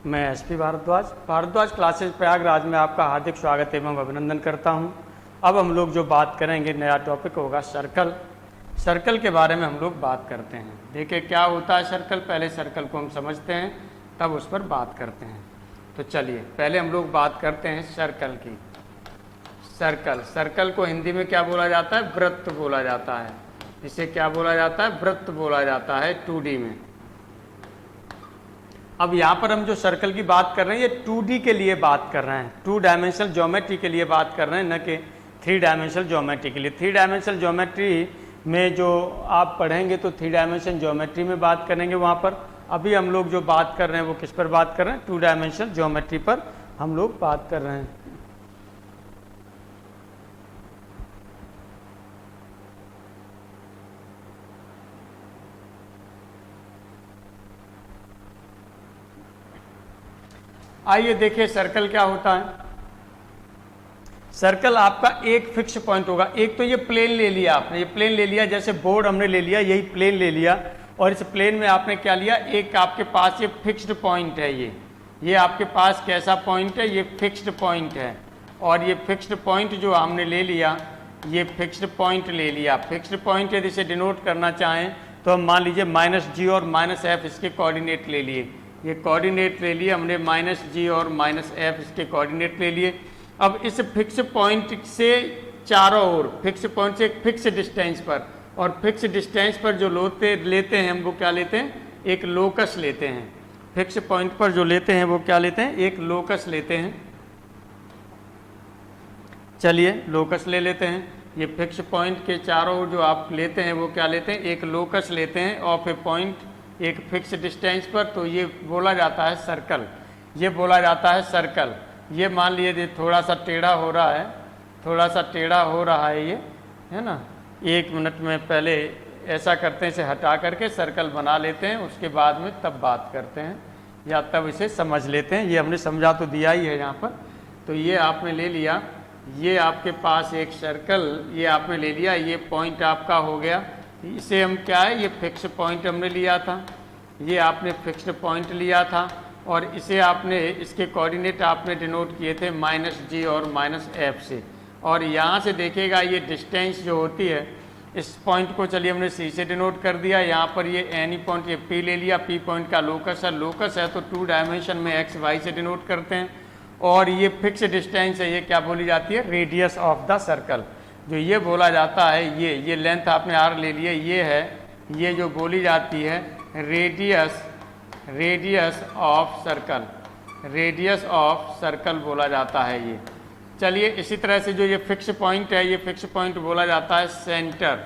मैं SP Bhardwaj classes Prayagraj में आपका हार्दिक स्वागत एवं अभिनंदन करता हूं। अब हम लोग जो बात करेंगे, नया टॉपिक होगा सर्कल। सर्कल के बारे में हम लोग बात करते हैं। देखिए क्या होता है सर्कल, पहले सर्कल को हम समझते हैं तब उस पर बात करते हैं। तो चलिए पहले हम लोग बात करते हैं सर्कल की। सर्कल को हिंदी में क्या बोला जाता है? वृत्त बोला जाता है। इसे क्या बोला जाता है? वृत्त बोला जाता है 2D में। अब यहाँ पर हम जो सर्कल की बात कर रहे हैं ये 2D के लिए बात कर रहे हैं, 2 डायमेंशनल ज्योमेट्री के लिए बात कर रहे हैं, न कि 3 डायमेंशनल ज्योमेट्री के लिए। 3 डायमेंशनल ज्योमेट्री में जो आप पढ़ेंगे तो 3 डायमेंशनल ज्योमेट्री में बात करेंगे वहाँ पर। अभी हम लोग जो बात कर रहे हैं वो किस पर बात कर रहे हैं? 2 डायमेंशनल ज्योमेट्री पर हम लोग बात कर रहे हैं। आइए देखिए सर्कल क्या होता है। सर्कल आपका एक फिक्स पॉइंट होगा। एक तो ये प्लेन ले लिया आपने, ये प्लेन ले लिया, जैसे बोर्ड हमने ले लिया, यही प्लेन ले लिया और इस प्लेन में आपने क्या लिया? एक आपके पास ये फिक्स्ड पॉइंट है। ये आपके पास कैसा पॉइंट है? ये फिक्स्ड पॉइंट है। और ये फिक्स्ड पॉइंट जो हमने ले लिया, ये फिक्स्ड पॉइंट ले लिया। फिक्स्ड पॉइंट यदि इसे डिनोट करना चाहें तो हम मान लीजिए -g और -f इसके कोऑर्डिनेट ले लिए। ये कोऑर्डिनेट ले लिए हमने, -g और -f इसके कोऑर्डिनेट ले लिए। अब इस फिक्स पॉइंट से चारों ओर, फिक्स पॉइंट से एक फिक्स डिस्टेंस पर, और फिक्स डिस्टेंस पर जो लेते हैं हम वो क्या लेते हैं? एक लोकस लेते हैं। फिक्स पॉइंट पर जो लेते हैं वो क्या लेते हैं? एक लोकस लेते हैं। चलिए लोकस ले लेते हैं। ये फिक्स पॉइंट के चारों ओर जो आप लेते हैं वो क्या लेते हैं? एक लोकस लेते हैं ऑफ ए पॉइंट, एक फिक्स डिस्टेंस पर। तो ये बोला जाता है सर्कल। ये बोला जाता है सर्कल। ये मान लीजिए थोड़ा सा टेढ़ा हो रहा है, थोड़ा सा टेढ़ा हो रहा है, ये है ना। 1 मिनट में पहले ऐसा करते हैं, इसे हटा करके सर्कल बना लेते हैं, उसके बाद में तब बात करते हैं या तब इसे समझ लेते हैं। ये हमने समझा तो दिया ही है यहाँ पर। तो ये आपने ले लिया, ये आपके पास एक सर्कल ये आपने ले लिया, ये पॉइंट आपका हो गया। इसे हम क्या है? ये फिक्स पॉइंट हमने लिया था, ये आपने फिक्स्ड पॉइंट लिया था और इसे आपने, इसके कोऑर्डिनेट आपने डिनोट किए थे -g और -f से। और यहाँ से देखिएगा ये डिस्टेंस जो होती है, इस पॉइंट को चलिए हमने c से डिनोट कर दिया। यहाँ पर ये एनी पॉइंट, ये p ले लिया, p पॉइंट का लोकस है। लोकस है तो 2 डायमेंशन में x y से डिनोट करते हैं। और ये फिक्स डिस्टेंस है, ये क्या बोली जाती है? Radius of the circle. जो ये बोला जाता है, ये लेंथ आपने r ले लिए, ये है, ये जो बोली जाती है radius of circle, radius of circle बोला जाता है ये। चलिए इसी तरह से जो ये फिक्स पॉइंट है, ये फिक्स पॉइंट बोला जाता है सेंटर।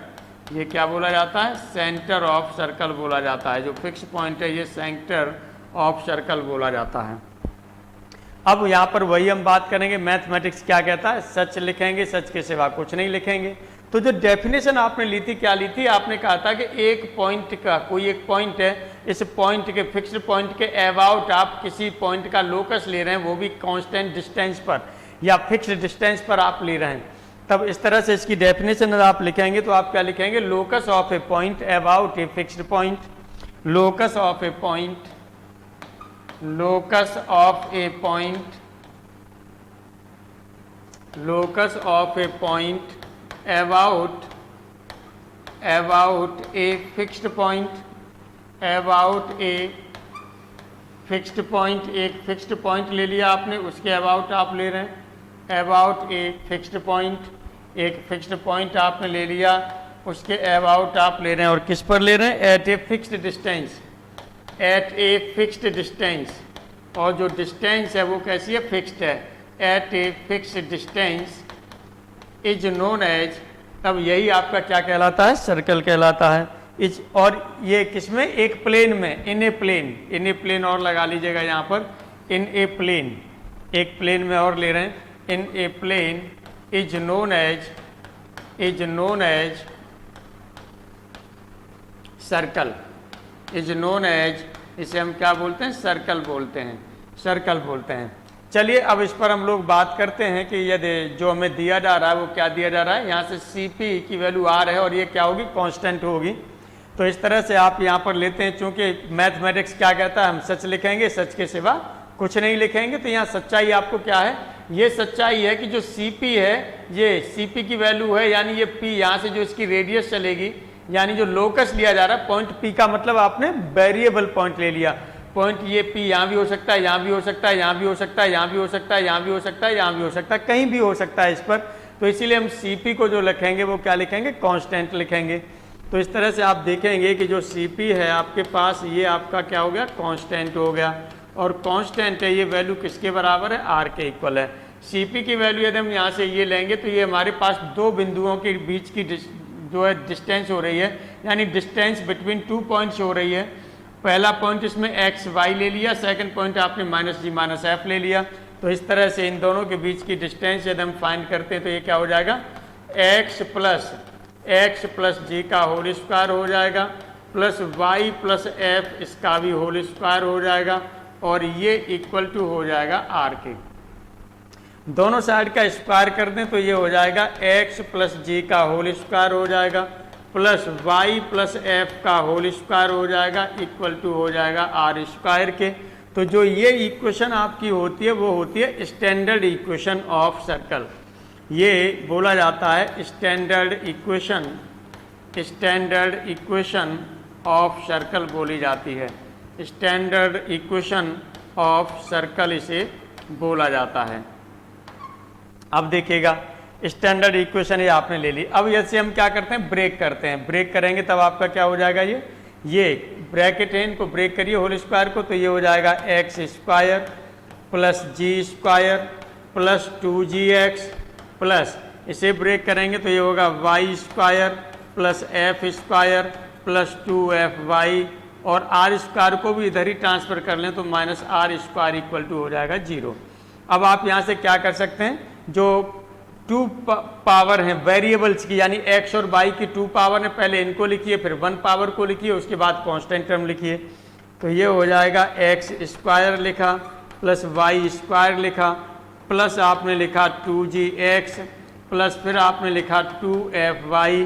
ये क्या बोला जाता है? सेंटर ऑफ सर्कल बोला जाता है। जो फिक्स पॉइंट है ये सेंटर ऑफ सर्कल बोला जाता है। अब यहाँ पर वही हम बात करेंगे, मैथमेटिक्स क्या कहता है? सच लिखेंगे, सच के सिवा कुछ नहीं लिखेंगे। तो जो डेफिनेशन आपने ली थी, क्या ली थी? आपने कहा था कि एक पॉइंट का, कोई एक पॉइंट है, इस पॉइंट के, फिक्स्ड पॉइंट के अबाउट आप किसी पॉइंट का लोकस ले रहे हैं, वो भी कांस्टेंट डिस्टेंस पर या फिक्स्ड डिस्टेंस पर आप ले रहे हैं। तब इस तरह से इसकी डेफिनेशन आप लिखेंगे तो आप क्या लिखेंगे? Locus of A point about a fixed point, locus of A point, locus of A point, locus of A point about a fixed point, about a fixed point, एक fixed point ले लिया आपने, उसके about आप ले रहे हैं, about a fixed point, एक fixed point आपने ले लिया, उसके about आप ले रहे हैं। और किस पर ले रहे हैं? at a fixed distance, at a fixed distance। और जो distance है वो कैसी है? fixed है। at a fixed distance is known as, तब यही आपका क्या कहलाता है? सर्कल कहलाता है। इज, और ये किसमें? एक प्लेन में, इन a plane, in a plane और लगा लीजिएगा यहाँ पर, इन ए प्लेन, एक प्लेन में और ले रहे हैं, in a plane is known as circle, is known as, इसे हम क्या बोलते हैं? सर्कल बोलते हैं, सर्कल बोलते हैं। चलिए अब इस पर हम लोग बात करते हैं कि यदि जो हमें दिया जा रहा है वो क्या दिया जा रहा है? यहाँ से CP की वैल्यू r है और ये क्या होगी? कांस्टेंट होगी। तो इस तरह से आप यहाँ पर लेते हैं, चूंकि मैथमेटिक्स क्या कहता है? हम सच लिखेंगे, सच के सिवा कुछ नहीं लिखेंगे। तो यहाँ सच्चाई आपको क्या है, ये सच्चाई है कि जो Cp है, ये Cp की वैल्यू है, यानी ये P यहाँ से जो इसकी रेडियस चलेगी, यानी जो लोकस लिया जा रहा है पॉइंट P का मतलब आपने वेरिएबल पॉइंट ले लिया। पॉइंट ये P यहाँ भी हो सकता है, यहाँ भी हो सकता है, यहाँ भी हो सकता है, यहाँ भी हो सकता है, यहाँ भी हो सकता है, यहाँ भी हो सकता है, कहीं भी हो सकता है इस पर। तो इसीलिए हम Cp को जो लिखेंगे वो क्या लिखेंगे, कांस्टेंट लिखेंगे। तो इस तरह से आप देखेंगे कि जो Cp है आपके पास, ये आपका क्या हो गया, कांस्टेंट हो गया। और कांस्टेंट है, ये वैल्यू किसके बराबर है, r के इक्वल है। Cp की वैल्यू यदि हम यहाँ से ये लेंगे तो ये हमारे पास दो बिंदुओं के बीच की जो है डिस्टेंस हो रही है, यानी डिस्टेंस बिटवीन 2 पॉइंट्स हो रही है। पहला पॉइंट इसमें एक्स वाई ले लिया, सेकंड पॉइंट आपने माइनस जी माइनस एफ ले लिया। तो इस तरह से इन दोनों के बीच की डिस्टेंस यदि हम फाइंड करते हैं तो ये क्या हो जाएगा, एक्स प्लस जी का होल स्क्वायर हो जाएगा, प्लस वाई प्लस एफ इसका भी होल स्क्वायर हो जाएगा, और ये इक्वल टू हो जाएगा आर के। दोनों साइड का स्क्वायर कर दें तो ये हो जाएगा एक्स प्लस जी का होल स्क्वायर हो जाएगा, प्लस वाई प्लस एफ का होल स्क्वायर हो जाएगा, इक्वल टू हो जाएगा आर स्क्वायर के। तो जो ये इक्वेशन आपकी होती है वो होती है स्टैंडर्ड इक्वेशन ऑफ सर्कल। ये बोला जाता है स्टैंडर्ड इक्वेशन ऑफ सर्कल बोली जाती है। स्टैंडर्ड इक्वेशन ऑफ सर्कल इसे बोला जाता है। अब देखिएगा, स्टैंडर्ड इक्वेशन ये आपने ले ली। अब ऐसे हम क्या करते हैं, ब्रेक करते हैं। ब्रेक करेंगे तब आपका क्या हो जाएगा, ये ब्रैकेट है, इनको ब्रेक करिए होल स्क्वायर को, तो ये हो जाएगा x square plus g square plus 2gx plus, इसे ब्रेक करेंगे तो ये होगा y square plus F square plus 2fy, और आर स्क्वायर को भी इधर ही ट्रांसफर कर लें तो minus are square equal to हो जाएगा 0। अब आप यहाँ से क्या कर सकते हैं, जो 2 पावर हैं वेरिएबल्स की, यानी x और y की 2 पावर है, पहले इनको लिखिए, फिर 1 पावर को लिखिए, उसके बाद कांस्टेंट टर्म लिखिए। तो ये हो जाएगा एक्स स्क्वायर लिखा प्लस वाई स्क्वायर लिखा प्लस आपने लिखा 2gx प्लस फिर आपने लिखा 2fy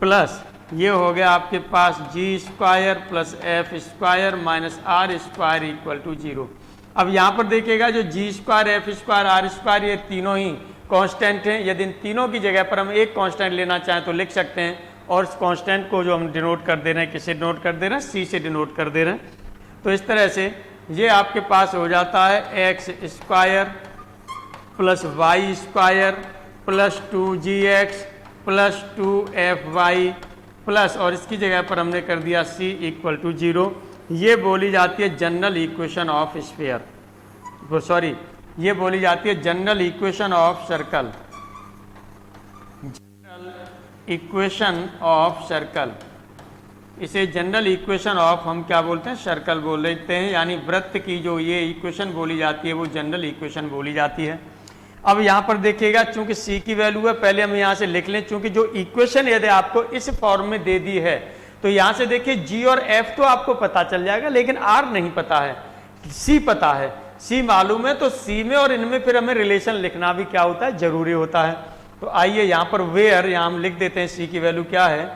प्लस ये हो गया आपके पास G square plus F square minus are square equal to 0। अब यहाँ पर देखिएगा जो G square F square R square ये तीनों ही कांस्टेंट हैं। यदि इन तीनों की जगह पर हम एक कांस्टेंट लेना चाहें तो लिख सकते हैं, और इस कांस्टेंट को जो हम डिनोट कर दे रहे हैं, किसे डिनोट कर दे रहे हैं, सी से डिनोट कर दे रहे हैं। तो इस तरह से ये आपके पास हो जाता है x square plus y square plus 2gx plus 2fy plus, और इसकी जगह पर हमने कर दिया c इक्वल टू 0। ये बोली जाती है general equation of sphere, sorry ये बोली जाती है general equation of circle. General equation of circle, इसे जनरल इक्वेशन ऑफ हम क्या बोलते हैं, सर्कल बोल लेते हैं, यानी वृत्त की जो ये इक्वेशन बोली जाती है वो जनरल इक्वेशन बोली जाती है। अब यहाँ पर देखिएगा, चूंकि c की वैल्यू है, पहले हम यहाँ से लिख लें, चूंकि जो इक्वेशन यदि आपको इस फॉर्म में दे दी है तो यहाँ से देखिए g और f तो आपको पता चल जाएगा, लेकिन r नहीं पता है, c पता है। c मालूम है तो c में और इनमें फिर हमें रिलेशन लिखना भी क्या होता है, जरूरी होता है। तो आइए यहाँ पर वेयर, यहाँ हम लिख देते हैं c की वैल्यू क्या है,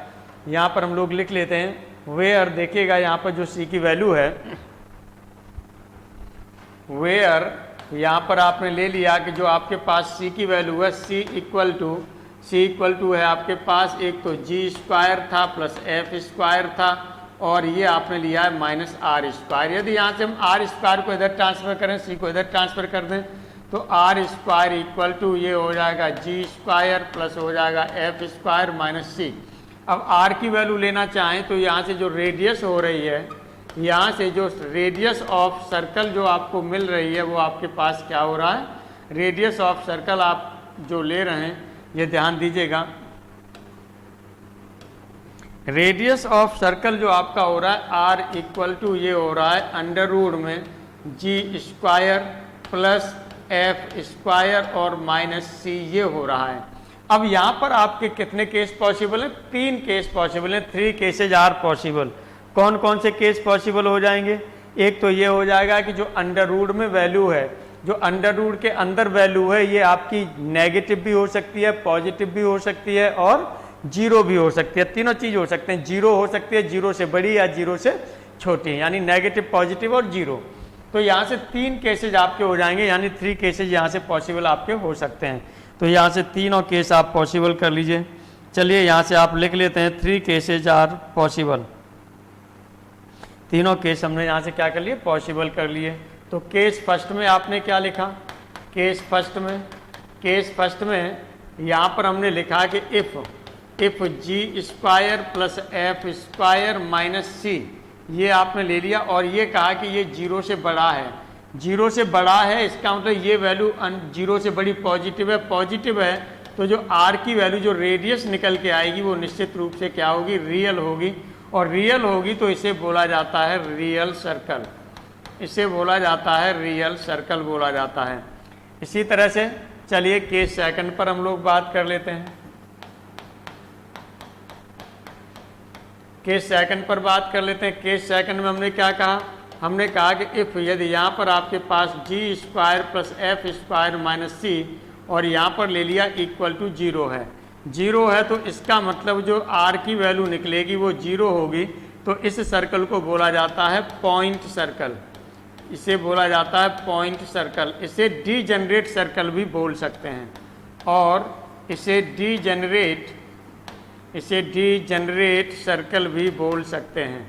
यहाँ पर हम लोग लिख लेते हैं वेयर। देखिएगा यहाँ पर जो c की वैल्यू है, वेयर यहाँ पर आपने ले लिया कि जो आपके पास c की वैल्यू है, c इक्वल टू है आपके पास, एक तो जी स्क्वायर था प्लस एफ स्क्वायर था, और ये आपने लिया है माइनस आर स्क्वायर। यदि यहाँ से हम आर स्क्वायर को इधर ट्रांसफर करें, सी को इधर ट्रांसफर कर दें, तो आर स्क्वायर इक्वल टू ये हो जाएगा जी स्क्वायर प्लस हो जाएगा एफ स्क्वायर माइनस सी। अब आर की वैल्यू लेना चाहें तो यहाँ से जो रेडियस हो रही है, यहाँ से जो रेडियस ऑफ सर्कल जो आपको मिल रही है वो आपके पास क्या हो रहा है, रेडियस ऑफ सर्कल आप जो ले रहे हैं, ये ध्यान दीजिएगा, रेडियस ऑफ सर्कल जो आपका हो रहा है आर इक्वल टू ये हो रहा है अंडर रूट में जी स्क्वायर प्लस एफ स्क्वायर और माइनस सी, ये हो रहा है। अब यहाँ पर आपके कितने केस पॉसिबल हैं, 3 केस पॉसिबल हैं, 3 केसेज आर पॉसिबल। कौन कौन से केस पॉसिबल हो जाएंगे, एक तो ये हो जाएगा कि जो अंडर रूट में वैल्यू है, जो अंडर रूट के अंदर वैल्यू है, ये आपकी नेगेटिव भी हो सकती है, पॉजिटिव भी हो सकती है और जीरो भी हो सकती है। तीनों चीज हो सकते हैं, जीरो हो सकती है, जीरो से बड़ी या जीरो से छोटी, यानी नेगेटिव, पॉजिटिव और जीरो। तो यहाँ से 3 केसेज आपके हो जाएंगे, यानी 3 केसेज यहाँ से पॉसिबल आपके हो सकते हैं। तो यहाँ से 3 केस आप पॉसिबल कर लीजिए। चलिए यहाँ से आप लिख लेते हैं 3 केसेज आर पॉसिबल। 3 केस हमने यहाँ से क्या कर लिए, पॉसिबल कर लिए। तो केस फर्स्ट में आपने क्या लिखा, केस फर्स्ट में यहाँ पर हमने लिखा कि if G square plus F square minus C, ये आपने ले लिया और ये कहा कि ये 0 से बड़ा है। 0 से बड़ा है इसका मतलब ये वैल्यू 0 से बड़ी पॉजिटिव है, तो जो आर की वैल्यू जो रेडियस निकल के आएगी वो निश्चित रूप से क्या होगी, रियल होगी। और रियल होगी तो इसे बोला जाता है रियल सर्कल, इसे बोला जाता है रियल सर्कल बोला जाता है। इसी तरह से चलिए केस सेकंड पर हम लोग बात कर लेते हैं। केस सेकंड पर बात कर लेते हैं। केस सेकंड में हमने क्या कहा, हमने कहा कि इफ़ यदि यहाँ पर आपके पास G square plus F square minus C और यहाँ पर ले लिया इक्वल टू 0 है, 0 है तो इसका मतलब जो आर की वैल्यू निकलेगी वो 0 होगी। तो इस सर्कल को बोला जाता है पॉइंट सर्कल, इसे बोला जाता है पॉइंट सर्कल। इसे डीजेनरेट सर्कल भी बोल सकते हैं और इसे डीजेनरेट सर्कल भी बोल सकते हैं।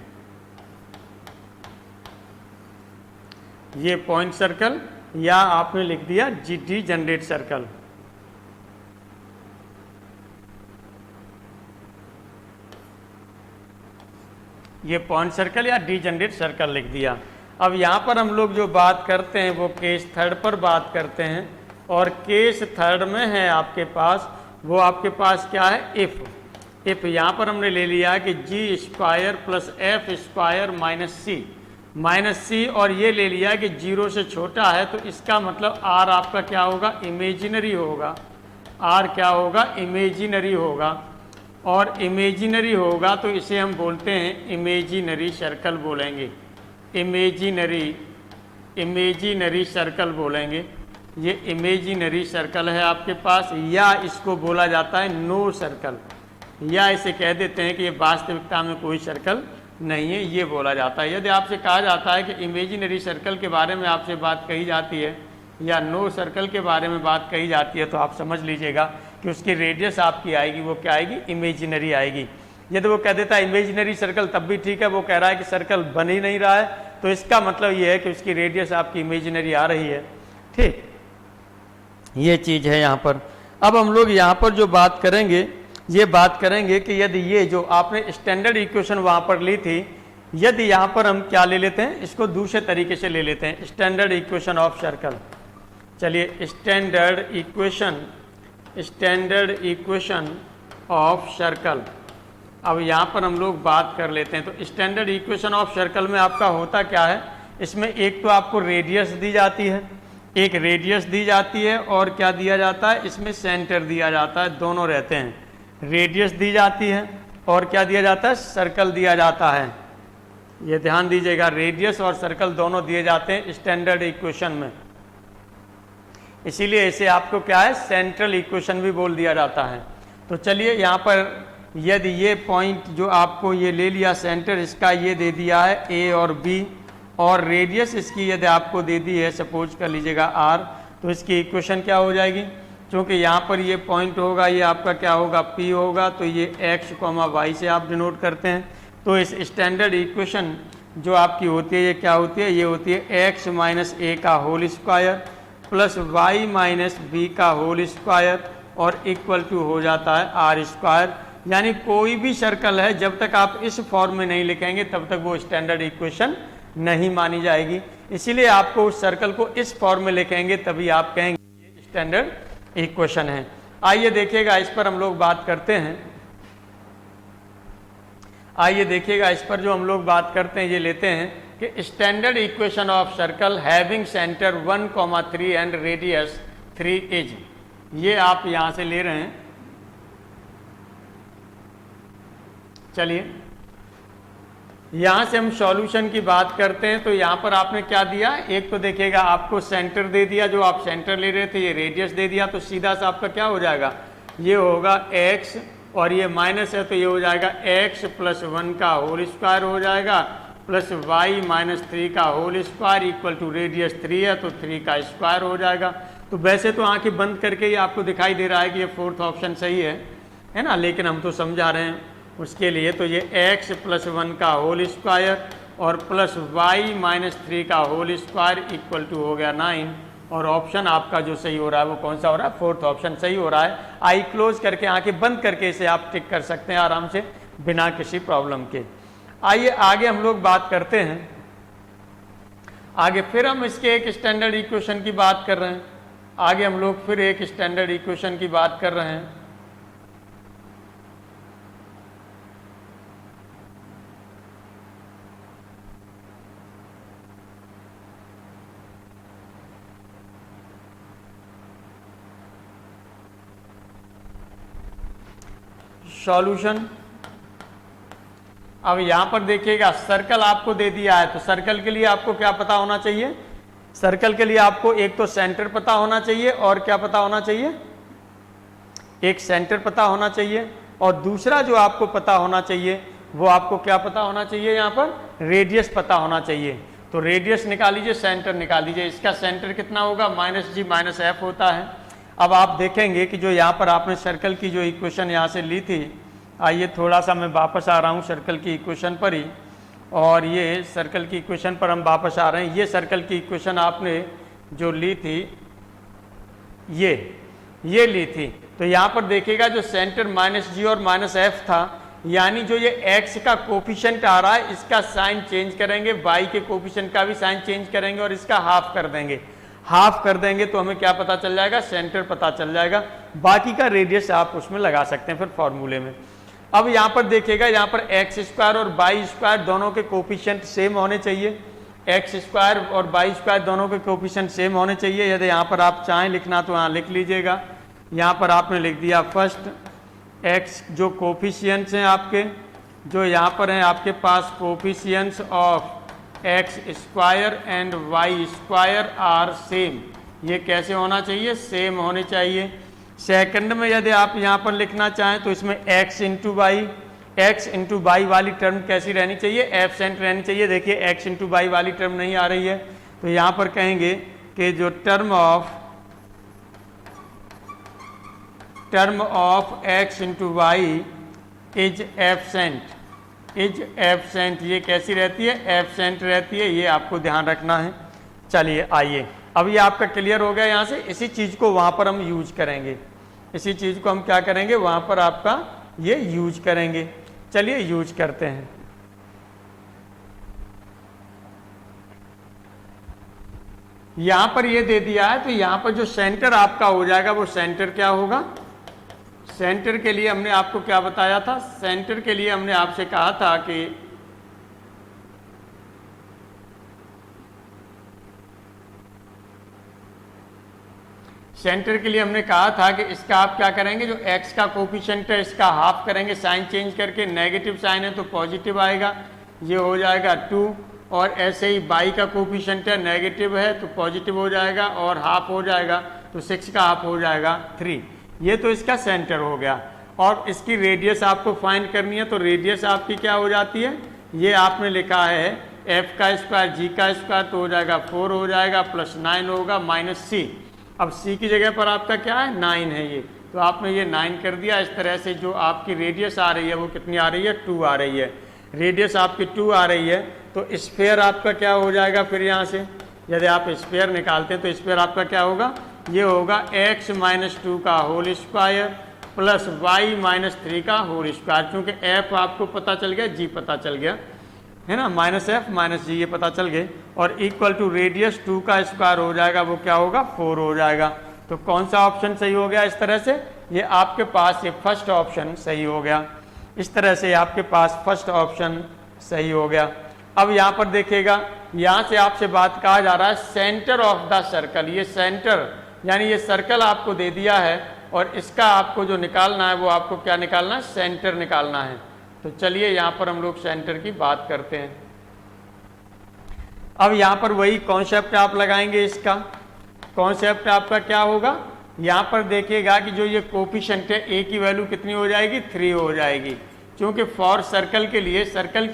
ये पॉइंट सर्कल या आपने लिख दिया डीजेनरेट सर्कल। ये पॉइंट सर्कल या डीजेनरेट सर्कल लिख दिया। अब यहाँ पर हम लोग जो बात करते हैं वो केस थर्ड पर बात करते हैं और केस थर्ड में है आपके पास, वो आपके पास क्या है, इफ़ यहाँ पर हमने ले लिया कि G square plus F square minus C और ये ले लिया कि 0 से छोटा है, तो इसका मतलब आर आपका क्या होगा, इमेजिनरी होगा। आर क्या होगा, इमेजिनरी होगा और इमेजिनरी होगा तो इसे हम बोलते हैं इमेजिनरी सर्कल बोलेंगे, इमेजिनरी सर्कल बोलेंगे। ये इमेजिनरी सर्कल है आपके पास, या इसको बोला जाता है नो सर्कल, या इसे कह देते हैं कि ये वास्तविकता में कोई सर्कल नहीं है, ये बोला जाता है। यदि आपसे कहा जाता है कि इमेजिनरी सर्कल के बारे में आपसे बात कही जाती है या नो सर्कल के बारे में बात कही जाती है, तो आप समझ लीजिएगा कि उसकी रेडियस आपकी आएगी वो क्या आएगी, इमेजिनरी आएगी। यदि वो कह देता है इमेजिनरी सर्कल तब भी ठीक है, वो कह रहा है कि सर्कल बन ही नहीं रहा है, तो इसका मतलब ये है कि उसकी रेडियस आपकी इमेजिनरी आ रही है। ठीक, ये चीज़ है यहाँ पर। अब हम लोग यहाँ पर जो बात करेंगे, ये बात करेंगे कि यदि ये जो आपने स्टैंडर्ड इक्वेशन वहाँ पर ली थी, यदि यहाँ पर हम क्या ले लेते हैं, इसको दूसरे तरीके से ले लेते हैं, स्टैंडर्ड इक्वेशन ऑफ सर्कल। चलिए स्टैंडर्ड इक्वेशन ऑफ सर्कल। अब यहाँ पर हम लोग बात कर लेते हैं। तो स्टैंडर्ड इक्वेशन ऑफ सर्कल में आपका होता क्या है, इसमें एक तो आपको रेडियस दी जाती है, एक रेडियस दी जाती है और क्या दिया जाता है, इसमें सेंटर दिया जाता है, दोनों रहते हैं। रेडियस दी जाती है और क्या दिया जाता है, सर्कल दिया जाता है। ये ध्यान दीजिएगा, रेडियस और सर्कल दोनों दिए जाते हैं स्टैंडर्ड इक्वेशन में, इसीलिए इसे आपको क्या है, सेंट्रल इक्वेशन भी बोल दिया जाता है। तो चलिए यहाँ पर यदि ये पॉइंट जो आपको ये ले लिया सेंटर, इसका ये दे दिया है ए और बी, और रेडियस इसकी यदि आपको दे दी है, सपोज कर लीजिएगा आर, तो इसकी इक्वेशन क्या हो जाएगी, क्योंकि यहाँ पर ये पॉइंट होगा, ये आपका क्या होगा, पी होगा, तो ये एक्स कॉमा वाई से आप डिनोट करते हैं। तो इस स्टैंडर्ड इक्वेशन जो आपकी होती है ये क्या होती है, ये होती है एक्स माइनस ए का whole square plus y minus b का होल स्क्वायर और इक्वल टू हो जाता है आर स्क्वायर। यानी कोई भी सर्कल है, जब तक आप इस फॉर्म में नहीं लिखेंगे तब तक वो स्टैंडर्ड इक्वेशन नहीं मानी जाएगी। इसीलिए आपको उस सर्कल को इस फॉर्म में लिखेंगे तभी आप कहेंगे ये स्टैंडर्ड इक्वेशन है। आइए देखिएगा, इस पर हम लोग बात करते हैं। आइए देखिएगा, इस पर जो हम लोग बात करते हैं ये लेते हैं कि standard equation of circle having centre 1,3 and radius 3 is, ये आप यहाँ से ले रहे हैं। चलिए यहाँ से हम सॉल्यूशन की बात करते हैं। तो यहाँ पर आपने क्या दिया, एक तो देखिएगा आपको सेंटर दे दिया, जो आप सेंटर ले रहे थे, ये रेडियस दे दिया, तो सीधा सा आपका क्या हो जाएगा, ये होगा x और ये माइनस है तो ये हो जाएगा x प्लस 1 का होल स्क्वायर हो जाएगा प्लस वाई माइनस 3 का whole square equal to radius 3 है तो 3 का स्क्वायर हो जाएगा। तो वैसे तो आंखें बंद करके ही आपको दिखाई दे रहा है कि ये फोर्थ ऑप्शन सही है ना, लेकिन हम तो समझा रहे हैं उसके लिए। तो ये x प्लस 1 का होल स्क्वायर और प्लस वाई माइनस 3 का होल स्क्वायर इक्वल टू हो गया 9। और ऑप्शन आपका जो सही हो रहा है वो कौन सा हो रहा है, फोर्थ ऑप्शन सही हो रहा है। आई क्लोज करके आंखें बंद करके इसे आप टिक कर सकते हैं आराम से बिना किसी प्रॉब्लम के। आइए आगे हम लोग बात करते हैं। आगे फिर हम इसके एक स्टैंडर्ड इक्वेशन की बात कर रहे हैं। आगे हम लोग फिर एक स्टैंडर्ड इक्वेशन की बात कर रहे हैं। सॉल्यूशन। अब यहां पर देखिएगा सर्कल आपको दे दिया है, तो सर्कल के लिए आपको क्या पता होना चाहिए, सर्कल के लिए आपको एक तो सेंटर पता होना चाहिए और क्या पता होना चाहिए, एक सेंटर पता होना चाहिए और दूसरा जो आपको पता होना चाहिए वो आपको क्या पता होना चाहिए, यहाँ पर रेडियस पता होना चाहिए। तो रेडियस निकाल लीजिए, सेंटर निकाल लीजिए। इसका सेंटर कितना होगा, -g - f होता है। अब आप देखेंगे कि जो यहाँ पर आपने सर्कल की जो इक्वेशन यहाँ से ली थी, आइए थोड़ा सा मैं वापस आ रहा हूँ सर्कल की इक्वेशन पर ही, और ये सर्कल की इक्वेशन पर हम वापस आ रहे हैं। ये सर्कल की इक्वेशन आपने जो ली थी ये ली थी। तो यहाँ पर देखिएगा जो सेंटर -g और -f था, यानी जो ये x का कोफिशिएंट आ रहा है इसका साइन चेंज करेंगे, y के कोफिशिएंट का भी साइन चेंज करेंगे और इसका हाफ कर देंगे। हाफ कर देंगे तो हमें क्या पता चल जाएगा, सेंटर पता चल जाएगा। बाकी का रेडियस आप उसमें लगा सकते हैं फिर फॉर्मूले में। अब यहाँ पर देखिएगा, यहाँ पर एक्स स्क्वायर और वाई स्क्वायर दोनों के कोफिशिएंट सेम होने चाहिए। एक्स स्क्वायर और वाई स्क्वायर दोनों के कोफिशिएंट सेम होने चाहिए। यदि यहाँ पर आप चाहें लिखना तो यहाँ लिख लीजिएगा। यहाँ पर आपने लिख दिया फर्स्ट एक्स जो कोफिशिएंट्स हैं आपके, जो यहाँ पर हैं आपके पास coefficients of X square and Y square are same. ये कैसे होना चाहिए, सेम होने चाहिए। सेकंड में यदि आप यहाँ पर लिखना चाहें तो इसमें x इंटू वाई वाली टर्म कैसी रहनी चाहिए, एब्सेंट रहनी चाहिए। देखिए x इंटू वाई वाली टर्म नहीं आ रही है, तो यहाँ पर कहेंगे कि जो term of x into y is absent. ये कैसी रहती है, एब्सेंट रहती है। ये आपको ध्यान रखना है। चलिए आइए, अब ये आपका क्लियर हो गया। यहाँ से इसी चीज़ को वहाँ पर हम यूज करेंगे, इसी चीज़ को हम क्या करेंगे, वहाँ पर आपका ये यूज करेंगे। चलिए यूज करते हैं। यहाँ पर ये दे दिया है, तो यहाँ पर जो सेंटर आपका हो जाएगा वो सेंटर क्या होगा, सेंटर के लिए हमने आपको क्या बताया था, सेंटर के लिए हमने आपसे कहा था कि सेंटर के लिए हमने कहा था कि इसका आप क्या करेंगे, जो x का कोफिशिएंट है इसका हाफ करेंगे, साइन चेंज करके। नेगेटिव साइन है तो पॉजिटिव आएगा, ये हो जाएगा 2। और ऐसे ही y का कोफिशिएंट है, नेगेटिव है तो पॉजिटिव हो जाएगा और हाफ हो जाएगा तो 6 का हाफ हो जाएगा 3। ये तो इसका सेंटर हो गया। और इसकी रेडियस आपको फाइंड करनी है, तो रेडियस आपकी क्या हो जाती है, ये आपने लिखा है f का स्क्वायर g का स्क्वायर, तो हो जाएगा 4 हो जाएगा, प्लस 9 होगा माइनस c। अब c की जगह पर आपका क्या है, 9 है ये, तो आपने ये 9 कर दिया। इस तरह से जो आपकी रेडियस आ रही है वो कितनी आ रही है, 2 आ रही है। रेडियस आपकी 2 आ रही है, तो स्फीयर आपका क्या हो जाएगा फिर यहाँ से, यदि आप स्फीयर निकालते हैं तो स्फीयर आपका क्या होगा, ये होगा x - 2 का होल स्क्वायर प्लस y - 3 का होल स्क्वायर। चूँकि f आपको पता चल गया, g पता चल गया है ना, -f - g ये पता चल गए। और इक्वल टू रेडियस 2 का स्क्वायर हो जाएगा, वो क्या होगा, 4 हो जाएगा। तो कौन सा ऑप्शन सही हो गया, इस तरह से ये आपके पास ये फर्स्ट ऑप्शन सही हो गया। इस तरह से आपके पास फर्स्ट ऑप्शन सही हो गया। अब यहाँ पर देखिएगा, यहाँ से आपसे बात कहा जा रहा है सेंटर ऑफ द सर्कल। ये सेंटर यानी ये सर्कल आपको दे दिया है और इसका आपको जो निकालना है वो आपको क्या निकालना है, सेंटर निकालना है। तो चलिए यहाँ पर हम लोग सेंटर की बात करते हैं। अब यहाँ पर वही कॉन्सेप्ट आप लगाएंगे। इसका कॉन्सेप्ट आपका क्या होगा, यहाँ पर देखिएगा कि जो ये कोफिशिएंट है a की वैल्यू कितनी हो जाएगी, 3 हो जाएगी। क्योंकि फॉर सर्कल के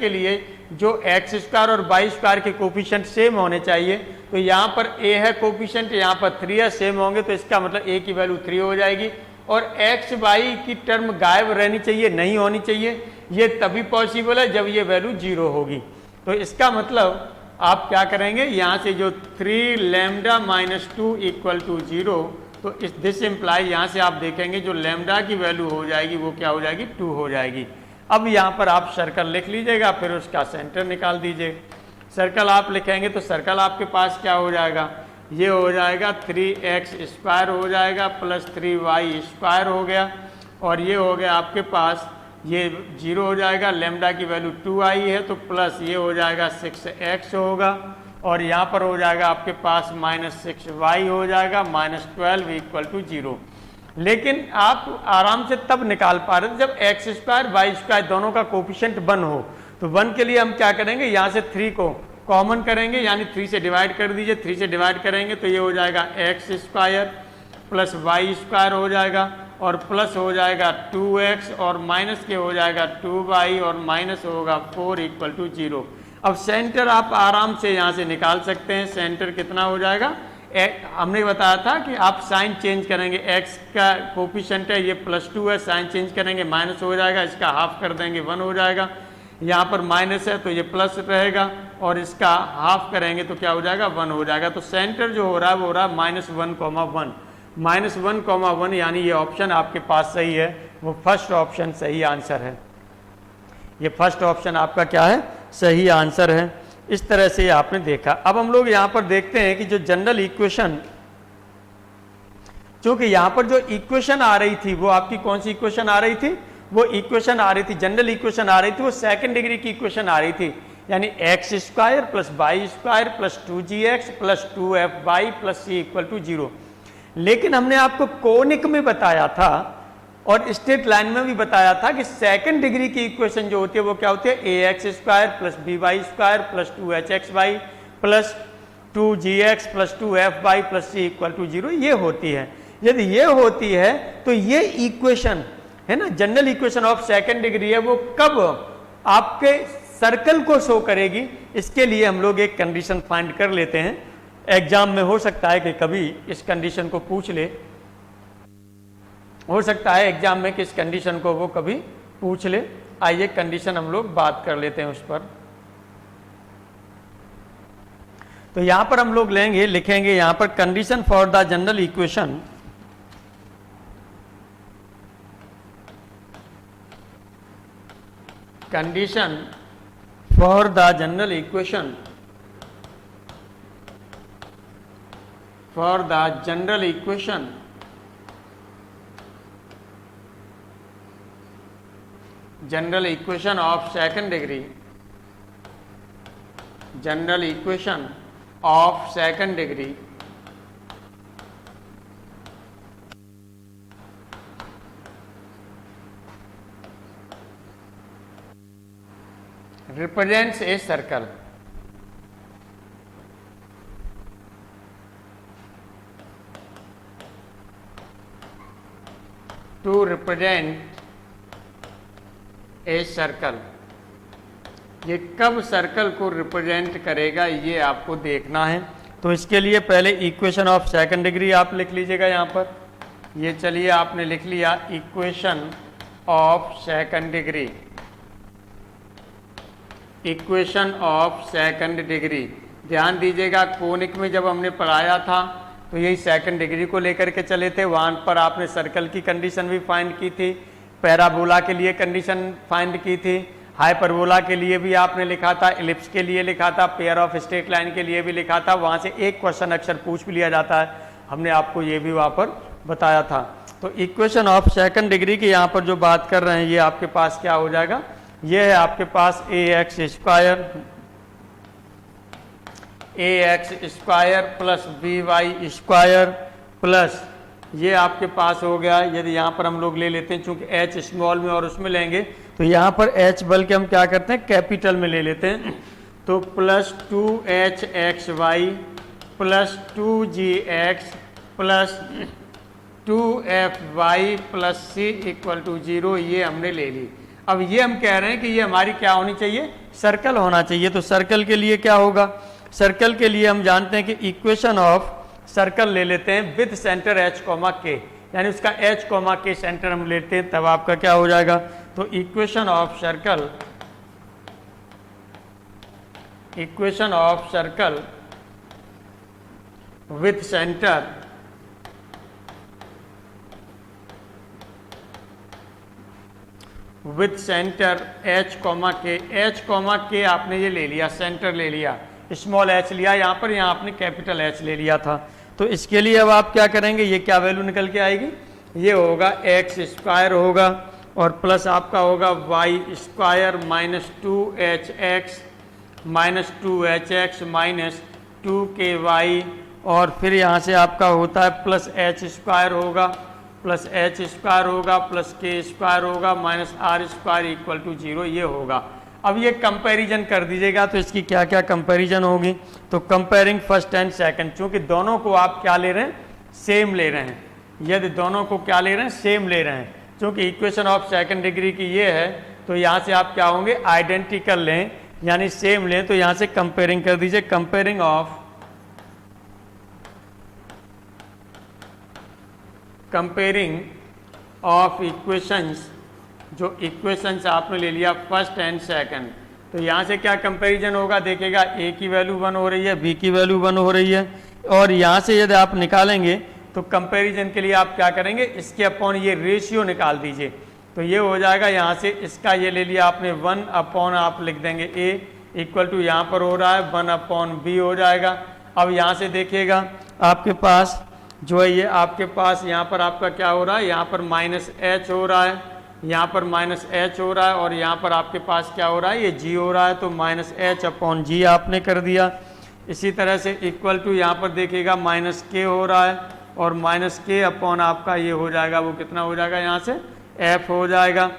लिए जो एक्स स्क्वायर और वाई स्क्वायर के कोफिशिएंट सेम होने चाहिए। तो यहाँ पर ए है कोफिशिएंट, यहाँ पर 3 है, सेम होंगे तो इसका मतलब ए की वैल्यू 3 हो जाएगी। और एक्स वाई की टर्म गायब रहनी चाहिए, नहीं होनी चाहिए। ये तभी पॉसिबल है जब ये वैल्यू 0 होगी। तो इसका मतलब आप क्या करेंगे, यहाँ से जो 3 लैम्डा माइनस 2 इक्वल टू 0, तो इस दिस इम्प्लाई यहाँ से आप देखेंगे जो लैम्डा की वैल्यू हो जाएगी वो क्या हो जाएगी, 2 हो जाएगी। अब यहाँ पर आप सर्कल लिख लीजिएगा, फिर उसका सेंटर निकाल दीजिए। सर्कल आप लिखेंगे तो सर्कल आपके पास क्या हो जाएगा, ये हो जाएगा 3x स्क्वायर हो जाएगा प्लस 3y स्क्वायर हो गया, और ये हो गया आपके पास, ये 0 हो जाएगा, लैम्डा की वैल्यू 2 आई है तो प्लस ये हो जाएगा 6x होगा, और यहाँ पर हो जाएगा आपके पास -6y हो जाएगा, -12 इक्वल टू 0। लेकिन आप आराम से तब निकाल पा रहे थे जब एक्स स्क्वायर वाई स्क्वायर दोनों का कोफिशिएंट 1 हो। तो 1 के लिए हम क्या करेंगे, यहाँ से 3 को कॉमन करेंगे, यानी 3 से डिवाइड कर दीजिए। 3 से डिवाइड करेंगे तो ये हो जाएगा x square plus y square हो जाएगा, और प्लस हो जाएगा 2x, और माइनस के हो जाएगा 2y, और माइनस होगा 4 इक्वल टू 0। अब सेंटर आप आराम से यहाँ से निकाल सकते हैं। सेंटर कितना हो जाएगा, हमने बताया था कि आप साइन चेंज करेंगे, x का कोफिशिएंट है ये +2 है, साइन चेंज करेंगे माइनस हो जाएगा, इसका हाफ कर देंगे 1 हो जाएगा। यहाँ पर माइनस है तो ये प्लस रहेगा, और इसका हाफ करेंगे तो क्या हो जाएगा, 1 हो जाएगा। तो सेंटर जो हो रहा है वो हो रहा है -1,1, -1,1, यानी ये ऑप्शन आपके पास सही है, वो फर्स्ट ऑप्शन सही आंसर है। ये फर्स्ट ऑप्शन आपका क्या है, सही आंसर है। इस तरह से आपने देखा। अब हम लोग यहाँ पर देखते हैं कि जो जनरल इक्वेशन, क्योंकि यहाँ पर जो इक्वेशन आ रही थी वो आपकी कौन सी इक्वेशन आ रही थी, वो इक्वेशन आ रही थी, जनरल इक्वेशन आ रही थी, वो सेकंड डिग्री की इक्वेशन आ रही थी, यानी x square plus y square plus 2gx plus 2fy plus c equal to 0। लेकिन हमने आपको कोनिक में बताया था और स्ट्रेट लाइन में भी बताया था कि सेकंड डिग्री की इक्वेशन जो होती है वो क्या होती है, A X square plus B Y square plus 2hxy plus 2gx plus 2fy plus c equal to 0, ये होती है। यदि ये होती है तो ये इक्वेशन है ना, general equation of second degree है, वो कब आपके सर्कल को शो करेगी। इसके लिए हम लोग एक कंडीशन फाइंड कर लेते हैं। एग्जाम में हो सकता है कि कभी इस कंडीशन को पूछ ले, हो सकता है एग्जाम में कि इस कंडीशन को वो कभी पूछ ले। आइए कंडीशन हम लोग बात कर लेते हैं उस पर। तो यहां पर हम लोग लेंगे, लिखेंगे यहां पर condition for the general equation, condition for the general equation, for the general equation general equation of second degree, general equation of second degree represents a circle. To represent a circle, ये कब circle को represent करेगा ये आपको देखना है। तो इसके लिए पहले इक्वेशन ऑफ सेकंड डिग्री आप लिख लीजिएगा यहाँ पर। ये चलिए आपने लिख लिया equation of second degree, equation of second degree. ध्यान दीजिएगा कोनिक में जब हमने पढ़ाया था तो यही सेकंड डिग्री को लेकर के चले थे। वहाँ पर आपने सर्कल की कंडीशन भी फाइंड की थी, पैराबोला के लिए कंडीशन फाइंड की थी, हाइपरबोला के लिए भी आपने लिखा था, इलिप्स के लिए लिखा था, पेयर ऑफ स्ट्रेट लाइन के लिए भी लिखा था। वहाँ से एक क्वेश्चन अक्सर पूछ भी लिया जाता है, हमने आपको ये भी वहाँ पर बताया था। तो इक्वेशन ऑफ सेकंड डिग्री की यहाँ पर जो बात कर रहे हैं ये आपके पास क्या हो जाएगा, ये है आपके पास A X square plus B Y square plus ये आपके पास हो गया। यदि यहाँ पर हम लोग ले लेते हैं, चूंकि एच स्मॉल में और उसमें लेंगे तो यहाँ पर एच बल्कि हम क्या करते हैं कैपिटल में ले लेते हैं, तो plus 2hxy plus 2gx plus 2fy plus c equal to 0, ये हमने ले ली। अब ये हम कह रहे हैं कि ये हमारी क्या होनी चाहिए, सर्कल होना चाहिए। तो सर्कल के लिए क्या होगा, सर्कल के लिए हम जानते हैं कि इक्वेशन ऑफ सर्कल ले लेते हैं विद सेंटर h, k, यानी उसका h, k सेंटर हम लेते हैं, तब आपका क्या हो जाएगा। तो equation of circle, equation of circle with centre with centre h, k आपने ये ले लिया, सेंटर ले लिया, स्मॉल h लिया यहाँ पर, यहाँ आपने कैपिटल H ले लिया था। तो इसके लिए अब आप क्या करेंगे, ये क्या वैल्यू निकल के आएगी, ये होगा x स्क्वायर होगा और प्लस आपका होगा y square minus 2hx minus 2hx minus 2ky, और फिर यहाँ से आपका होता है प्लस h स्क्वायर होगा, प्लस h स्क्वायर होगा, प्लस k स्क्वायर होगा, minus r square equal to 0, ये होगा। अब ये कंपैरिजन कर दीजिएगा, तो इसकी क्या क्या कंपैरिजन होगी। तो कंपेयरिंग फर्स्ट एंड सेकंड, चूंकि दोनों को आप क्या ले रहे हैं, सेम ले रहे हैं। यदि दोनों को क्या ले रहे हैं, सेम ले रहे हैं, चूंकि इक्वेशन ऑफ सेकंड डिग्री की ये है, तो यहाँ से आप क्या होंगे, आइडेंटिकल लें, यानी सेम लें। तो यहाँ से कंपेयरिंग कर दीजिए, कंपेयरिंग ऑफ इक्वेशंस, जो इक्वेशंस आपने ले लिया फर्स्ट एंड सेकंड, तो यहाँ से क्या कंपैरिजन होगा, देखिएगा a की वैल्यू 1 हो रही है, b की वैल्यू 1 हो रही है, और यहाँ से यदि आप निकालेंगे तो कंपैरिजन के लिए आप क्या करेंगे, इसके अपॉन ये रेशियो निकाल दीजिए। तो ये हो जाएगा, यहाँ से इसका ये ले लिया आपने 1 अपॉन आप लिख देंगे a इक्वल टू यहाँ पर हो रहा है 1 अपॉन b हो जाएगा। अब यहाँ से देखिएगा आपके पास जो है, ये आपके पास यहाँ पर आपका क्या हो रहा है, यहाँ पर माइनस h हो रहा है, यहाँ पर माइनस h हो रहा है, और यहाँ पर आपके पास क्या हो रहा है, ये g हो रहा है, तो माइनस h अपॉन g आपने कर दिया। इसी तरह से इक्वल टू यहाँ पर देखिएगा माइनस k हो रहा है, और माइनस k अपॉन आपका ये हो जाएगा, वो कितना हो जाएगा, यहाँ से f हो जाएगा।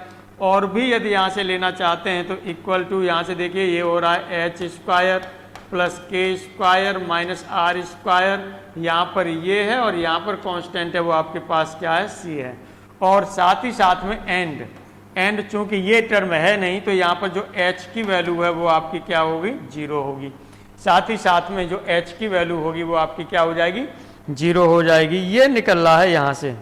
और भी यदि यहाँ से लेना चाहते हैं तो इक्वल टू यहाँ से देखिए ये हो रहा है h square plus k square minus r square, यहाँ पर ये है, और यहाँ पर कांस्टेंट है वो आपके पास क्या है, c है। और साथ ही साथ में एंड चूंकि ये टर्म है नहीं, तो यहाँ पर जो h की वैल्यू है वो आपकी क्या होगी, 0 होगी। साथ ही साथ में जो h की वैल्यू होगी वो आपकी क्या हो जाएगी, 0 हो जाएगी। ये निकल रहा है यहाँ से।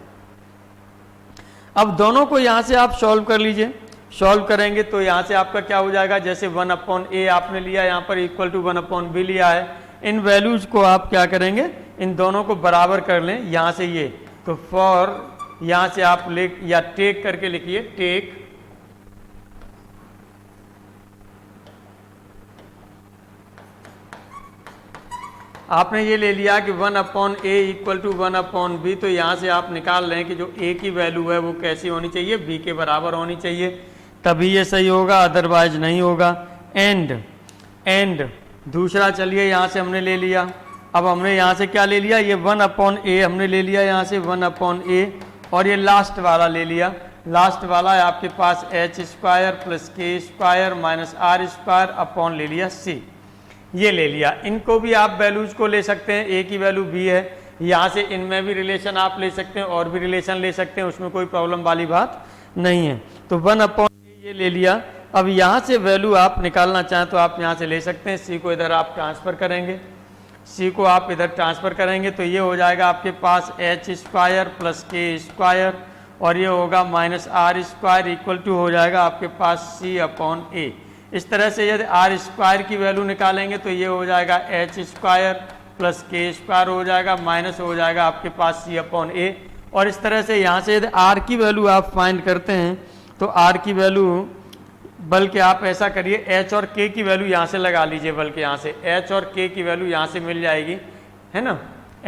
अब दोनों को यहाँ से आप सॉल्व कर लीजिए, सॉल्व करेंगे तो यहाँ से आपका क्या हो जाएगा, जैसे 1 अपॉन a आपने लिया, यहाँ पर इक्वल टू 1 अपॉन b लिया है, इन वैल्यूज को आप क्या करेंगे, इन दोनों को बराबर कर लें यहाँ से ये। तो फॉर यहाँ से आप ले या टेक करके लिखिए, टेक आपने ये ले लिया कि 1 upon a equal to 1 upon b, तो यहाँ से आप निकाल रहे हैं कि जो a की वैल्यू है वो कैसी होनी चाहिए, b के बराबर होनी चाहिए, तभी ये सही होगा, अदरवाइज नहीं होगा। एंड दूसरा चलिए यहाँ से हमने ले लिया। अब हमने यहाँ से क्या ले लिया, ये 1 अपॉन a हमने ले लिया, यहाँ से 1 अपॉन a, और ये लास्ट वाला ले लिया। लास्ट वाला है आपके पास h square plus k square minus r square upon ले लिया c, ये ले लिया। इनको भी आप वैल्यूज को ले सकते हैं, a की वैल्यू b है, यहाँ से इनमें भी रिलेशन आप ले सकते हैं और भी रिलेशन ले सकते हैं, उसमें कोई प्रॉब्लम वाली बात नहीं है। तो 1 अपॉन a ये ले लिया। अब यहाँ से वैल्यू आप निकालना चाहें तो आप यहाँ से ले सकते हैं, c को इधर आप ट्रांसफ़र करेंगे, c को आप इधर ट्रांसफ़र करेंगे तो ये हो जाएगा आपके पास h square plus k square, और ये होगा minus r square equal to हो जाएगा आपके पास c अपॉन a। इस तरह से यदि r स्क्वायर की वैल्यू निकालेंगे तो ये हो जाएगा h square plus k square हो जाएगा, माइनस हो जाएगा आपके पास c अपॉन a। और इस तरह से यहाँ से यदि r की वैल्यू आप फाइंड करते हैं तो r की वैल्यू, बल्कि आप ऐसा करिए h और k की वैल्यू यहाँ से लगा लीजिए, बल्कि यहाँ से h और k की वैल्यू यहाँ से मिल जाएगी, है ना,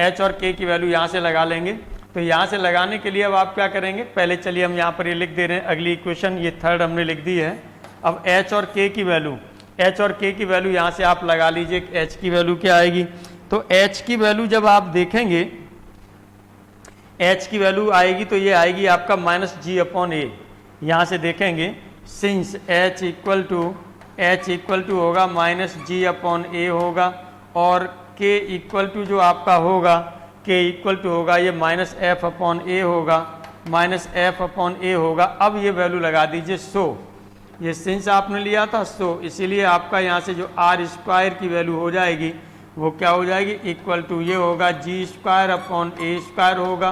h और k की वैल्यू यहाँ से लगा लेंगे। तो यहाँ से लगाने के लिए अब आप क्या करेंगे, पहले चलिए हम यहाँ पर ये लिख दे रहे हैं, अगली इक्वेशन ये थर्ड हमने लिख दी है। अब h और k की वैल्यू, h और k की वैल्यू यहाँ से आप लगा लीजिए, h की वैल्यू क्या आएगी, तो h की वैल्यू जब आप देखेंगे, h की वैल्यू आएगी तो ये आएगी आपका माइनस g अपॉन a। यहाँ से देखेंगे सिंस h इक्वल टू होगा माइनस g अपॉन a होगा, और k इक्वल टू जो आपका होगा, k इक्वल टू होगा ये माइनस f अपॉन a होगा, माइनस f अपॉन a होगा। अब ये वैल्यू लगा दीजिए, सो ये सिंस आपने लिया था, सो इसीलिए आपका यहाँ से जो आर स्क्वायर की वैल्यू हो जाएगी वो क्या हो जाएगी, इक्वल टू ये होगा जी स्क्वायर अपॉन ए स्क्वायर होगा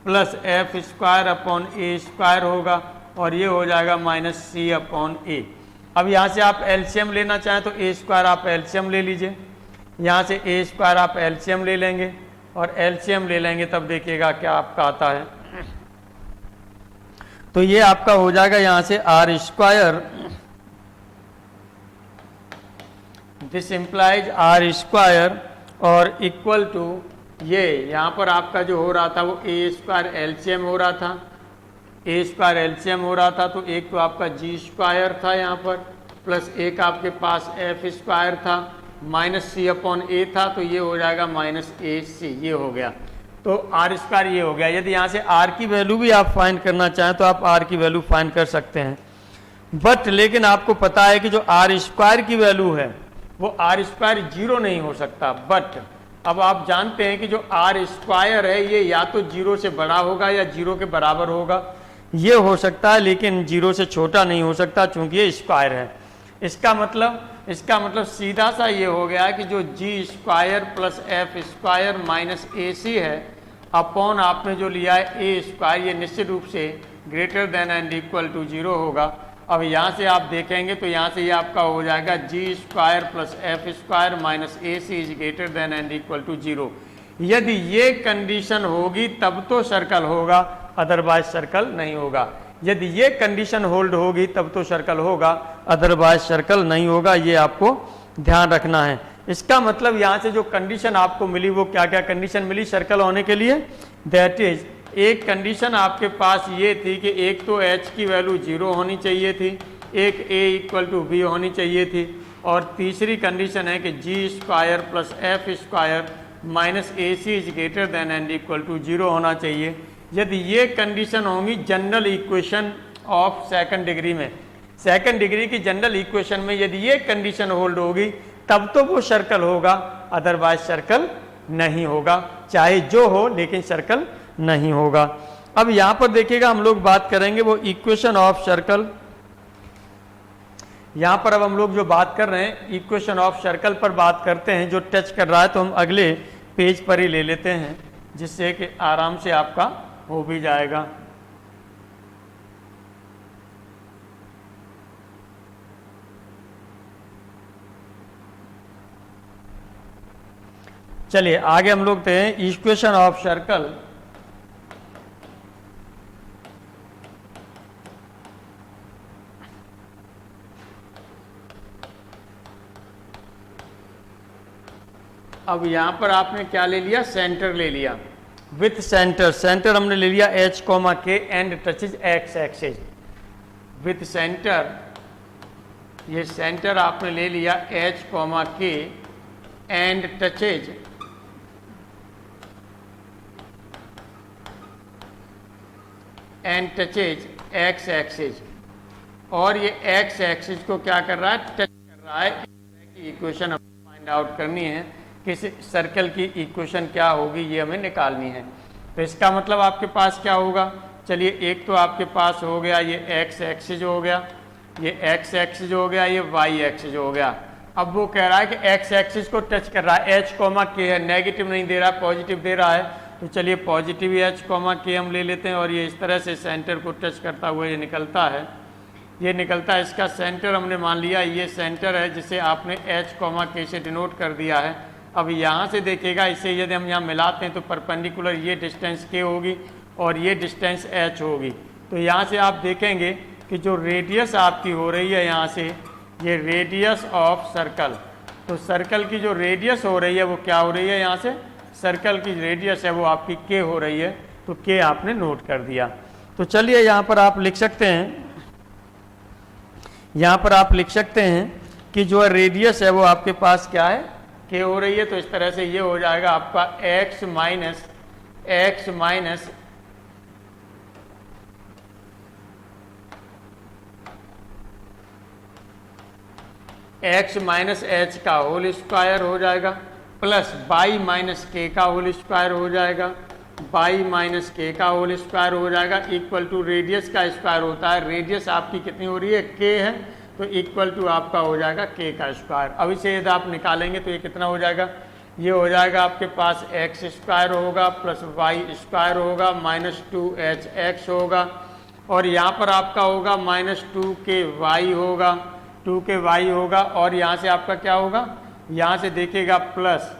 प्लस एफ स्क्वायर अपॉन ए स्क्वायर होगा और ये हो जाएगा माइनस सी अपॉन ए। अब यहाँ से आप एलसीएम लेना चाहें तो ए स्क्वायर आप एलसीएम ले लीजिए, यहाँ से ए स्क्वायर आप एलसीएम ले लेंगे और एलसीएम ले लेंगे तब देखिएगा क्या आपका आता है। तो ये आपका हो जाएगा यहाँ से r square, this implies r square और इक्वल टू ये यहाँ पर आपका जो हो रहा था वो ए स्क्वायर एलसीएम हो रहा था, ए स्क्वायर एलसीएम हो रहा था तो एक तो आपका जी स्क्वायर था यहाँ पर प्लस एक आपके पास एफ स्क्वायर था माइनस सी अपॉन ए था तो ये हो जाएगा माइनस ए सी, ये हो गया। तो आर स्क्वायर ये हो गया। यदि यहाँ से आर की वैल्यू भी आप फाइंड करना चाहें तो आप आर की वैल्यू फाइंड कर सकते हैं, बट लेकिन आपको पता है कि जो आर स्क्वायर की वैल्यू है वो आर स्क्वायर जीरो नहीं हो सकता। बट अब आप जानते हैं कि जो आर स्क्वायर है ये या तो जीरो से बड़ा होगा या जीरो के बराबर होगा, ये हो सकता है लेकिन जीरो से छोटा नहीं हो सकता चूंकि ये स्क्वायर है। इसका मतलब सीधा सा ये हो गया कि जो G square plus F square minus A C है अपॉन आपने जो लिया है ए स्क्वायर, ये निश्चित रूप से greater than and equal to zero होगा। अब यहाँ से आप देखेंगे तो यहाँ से ये आपका हो जाएगा G square plus F square minus A C is greater than and equal to zero. यदि ये कंडीशन होगी तब तो सर्कल होगा, अदरवाइज सर्कल नहीं होगा। यदि ये कंडीशन होल्ड होगी तब तो सर्कल होगा, अदरवाइज सर्कल नहीं होगा, ये आपको ध्यान रखना है। इसका मतलब यहाँ से जो कंडीशन आपको मिली वो क्या क्या कंडीशन मिली सर्कल होने के लिए, दैट इज एक कंडीशन आपके पास ये थी कि एक तो h की वैल्यू जीरो होनी चाहिए थी, एक a इक्वल टू b होनी चाहिए थी और तीसरी कंडीशन है कि G square plus F square minus A C is greater than and equal to zero होना चाहिए। यदि ये कंडीशन होंगी general equation of second degree में, सेकंड डिग्री की जनरल इक्वेशन में यदि ये कंडीशन होल्ड होगी तब तो वो सर्कल होगा, अदरवाइज सर्कल नहीं होगा, चाहे जो हो लेकिन सर्कल नहीं होगा। अब यहां पर देखिएगा हम लोग बात करेंगे वो इक्वेशन ऑफ सर्कल। यहां पर अब हम लोग जो बात कर रहे हैं इक्वेशन ऑफ सर्कल पर बात करते हैं, जो टच कर रहा है तो हम अगले पेज पर ही ले लेते हैं जिससे कि आराम से आपका हो भी जाएगा। चलिए आगे हम लोग देखते हैं इक्वेशन ऑफ सर्कल। अब यहां पर आपने क्या ले लिया, सेंटर ले लिया विथ सेंटर। सेंटर हमने ले लिया h कॉमा के and touches x axis with centre. ये सेंटर आपने ले लिया h कॉमा के एंड टचेज x एक्सिस और ये x एक्सिस को क्या कर रहा है, टच कर रहा है। इस तरह की इक्वेशन हमें फाइंड आउट करनी है, किसी सर्कल की इक्वेशन क्या होगी ये हमें निकालनी है। तो इसका मतलब आपके पास क्या होगा, चलिए एक तो आपके पास हो गया ये x एक्सिस हो गया, ये x एक्सिस हो गया, ये y एक्सिस हो गया। अब वो कह रहा है कि x एक्सिस को टच कर रहा है, h कॉमा के है, नेगेटिव नहीं दे रहा है पॉजिटिव दे रहा है, तो चलिए पॉजिटिव h कॉमा के हम ले लेते हैं और ये इस तरह से सेंटर को टच करता हुआ ये निकलता है, ये निकलता है। इसका सेंटर हमने मान लिया ये सेंटर है जिसे आपने h कॉमा के से डिनोट कर दिया है। अब यहाँ से देखिएगा इसे यदि हम यहाँ मिलाते हैं तो परपेंडिकुलर ये डिस्टेंस k होगी और ये डिस्टेंस h होगी। तो यहाँ से आप देखेंगे कि जो रेडियस आपकी हो रही है यहाँ से, ये रेडियस ऑफ सर्कल, तो सर्कल की जो रेडियस हो रही है वो क्या हो रही है, यहाँ से सर्कल की रेडियस है वो आपकी k हो रही है, तो k आपने नोट कर दिया। तो चलिए यहाँ पर आप लिख सकते हैं, यहाँ पर आप लिख सकते हैं कि जो रेडियस है वो आपके पास क्या है, k हो रही है। तो इस तरह से ये हो जाएगा आपका x माइनस h का होल स्क्वायर हो जाएगा प्लस y माइनस k का होल स्क्वायर हो जाएगा वाई माइनस के का होल स्क्वायर हो जाएगा इक्वल टू रेडियस का स्क्वायर होता है, रेडियस आपकी कितनी हो रही है के है, तो इक्वल टू आपका हो जाएगा के का स्क्वायर। अब इसे यदि आप निकालेंगे तो ये कितना हो जाएगा, ये हो जाएगा आपके पास एक्स स्क्वायर होगा प्लस वाई स्क्वायर होगा माइनस 2h एक्स होगा, और यहाँ पर आपका होगा माइनस 2k होगा, 2k होगा, और यहाँ से आपका क्या होगा, यहाँ से देखिएगा प्लस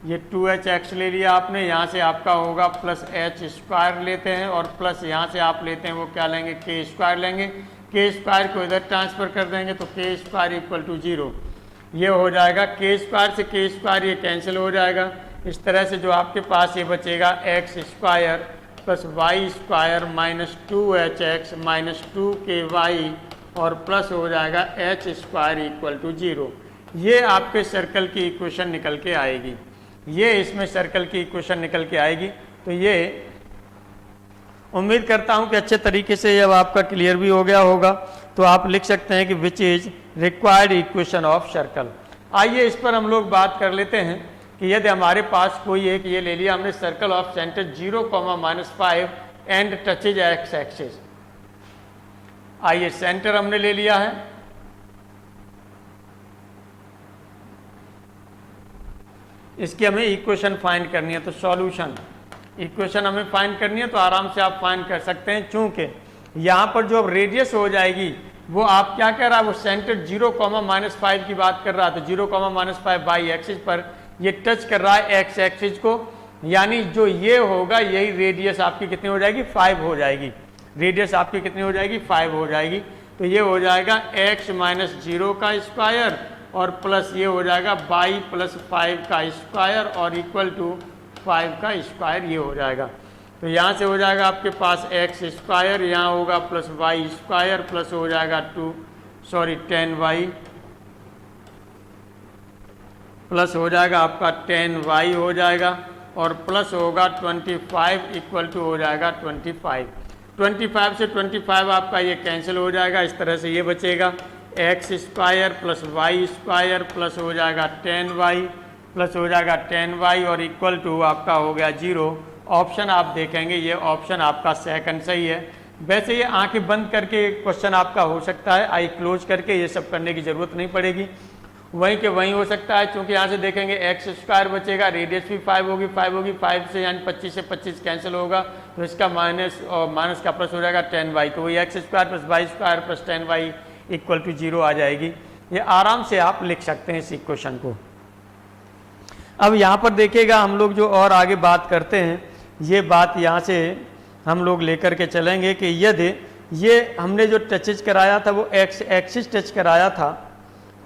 ये 2h एक्स ले लिया आपने, यहाँ से आपका होगा प्लस h स्क्वायर लेते हैं, और प्लस यहाँ से आप लेते हैं वो क्या लेंगे, के स्क्वायर लेंगे, के स्क्वायर को इधर ट्रांसफर कर देंगे तो के स्क्वायर इक्वल टू 0, ये हो जाएगा के स्क्वायर से के स्क्वायर ये कैंसिल हो जाएगा। इस तरह से जो आपके पास ये बचेगा x square plus y square minus 2h x minus 2k और प्लस हो जाएगा h स्क्वायर इक्वल टू 0। ये आपके सर्कल की इक्वेशन निकल के आएगी, ये इसमें सर्कल की इक्वेशन निकल के आएगी। तो ये उम्मीद करता हूं कि अच्छे तरीके से अब आपका क्लियर भी हो गया होगा। तो आप लिख सकते हैं कि which is required equation of circle. आइए इस पर हम लोग बात कर लेते हैं कि यदि हमारे पास कोई एक ये ले लिया हमने circle of centre 0,-5 and touches x axis. आइए सेंटर हमने ले लिया है, इसकी हमें इक्वेशन फाइंड करनी है, तो सॉल्यूशन इक्वेशन हमें फाइंड करनी है, तो आराम से आप फाइंड कर सकते हैं। चूंकि यहाँ पर जो अब रेडियस हो जाएगी वो आप क्या कह रहा है, वो सेंटर 0,-5 की बात कर रहा था, 0,-5 बाई एक्सिस पर ये टच कर रहा है एक्स एक्सिस को, यानी जो ये होगा यही रेडियस आपकी कितनी हो जाएगी, 5 हो जाएगी, रेडियस आपकी कितनी हो जाएगी, 5 हो जाएगी। तो ये हो जाएगा x माइनस 0 का स्क्वायर और प्लस ये हो जाएगा y प्लस 5 का स्क्वायर और इक्वल टू 5 का स्क्वायर, ये हो जाएगा। तो यहाँ से हो जाएगा आपके पास एक्स स्क्वायर, यहाँ होगा प्लस वाई स्क्वायर प्लस हो जाएगा 10y प्लस हो जाएगा आपका 10y हो जाएगा और प्लस होगा 25 इक्वल टू हो जाएगा 25 से 25 आपका ये कैंसिल हो जाएगा। इस तरह से ये बचेगा x square plus y square plus हो जाएगा 10y प्लस हो जाएगा 10y और इक्वल टू आपका हो गया 0। ऑप्शन आप देखेंगे, ये ऑप्शन आपका सेकंड सही है। वैसे ये आंखें बंद करके क्वेश्चन आपका हो सकता है, आई क्लोज करके ये सब करने की ज़रूरत नहीं पड़ेगी, वहीं के वहीं हो सकता है। क्योंकि यहाँ से देखेंगे एक्स स्क्वायर बचेगा, रेडियस भी 5 होगी, 5 से यानी 25 से 25 कैंसिल होगा, तो इसका माइनस और माइनस का प्लस हो जाएगा 10y, तो वही x square plus y square plus 10y equal to 0 आ जाएगी। ये आराम से आप लिख सकते हैं इस इक्वेशन को। अब यहाँ पर देखिएगा हम लोग जो और आगे बात करते हैं, ये बात यहाँ से हम लोग लेकर के चलेंगे कि यदि ये हमने जो टचेज कराया था वो एक्स एक्सिस टच कराया था,